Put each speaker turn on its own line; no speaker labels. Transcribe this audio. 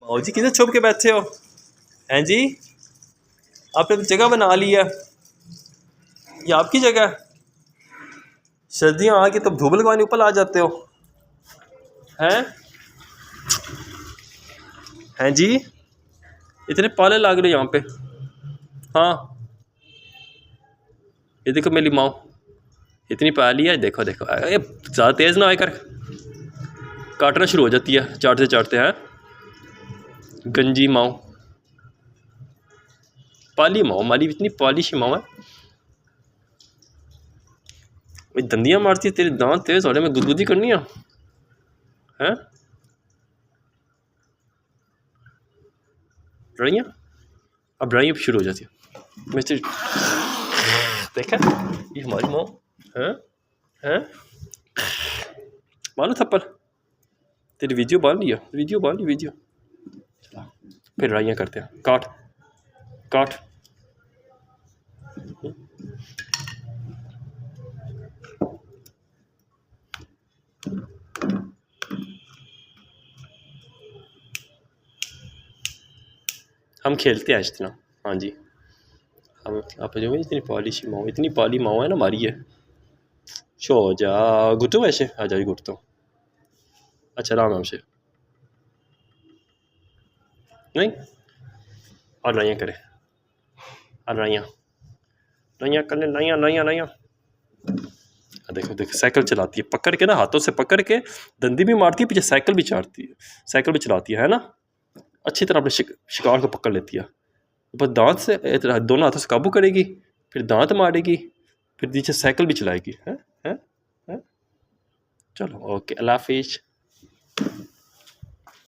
ओ जी किधर छुप के बैठे हो? हैं जी, आपने जगह बना ली है, ये आपकी जगह है। सर्दियाँ आ गई तब धूप लगवाने ऊपर आ जाते हो। हैं हैं जी, इतने पाले लाग रहे यहाँ पे। हाँ, ये देखो मेरी माँ इतनी पाली है, देखो देखो, ये ज़्यादा तेज़ ना आकर काटना शुरू हो जाती है चाटते चाटते हैं। गंजी माँ, पाली माँ, माली इतनी पालिश माँ है। दंदियाँ मारती है, तेरे दांत तेज हो रहे, मैं गुदगुदी करनी है। हैं लड़ाइयाँ, अब लड़ाइयाँ शुरू हो जाती है। मैं देखा ये हमारी माँ हैं हैं, मानो थप्पड़। तेरी वीडियो बांध लिया, वीडियो बांध ली, वीडियो फिर लड़ाइयाँ करते हैं। काट काट। हम खेलते हैं इस तरह। हाँ जी, हम आप जो इतनी पॉलिश माओ, इतनी पाली माओ है ना हमारी है। शो जा घुटो वैसे आ जा घुट तो। अच्छा राम से नहीं, और लड़ाइयाँ करें, और लड़ाइयाँ लड़ाइयाँ करने, लड़ाइयाँ लड़ाइयाँ लड़ाइयाँ। देखो देखो साइकिल चलाती है, पकड़ के ना, हाथों से पकड़ के दंदी भी मारती है, पीछे साइकिल भी चाटती है, साइकिल भी चलाती है ना। अच्छी तरह अपने शिकार को पकड़ लेती है। बस दांत से दोनों हाथों से काबू करेगी, फिर दांत मारेगी, फिर नीचे साइकिल भी चलाएगी। हैं हैं हैं। चलो ओके, अल्लाह हाफिज।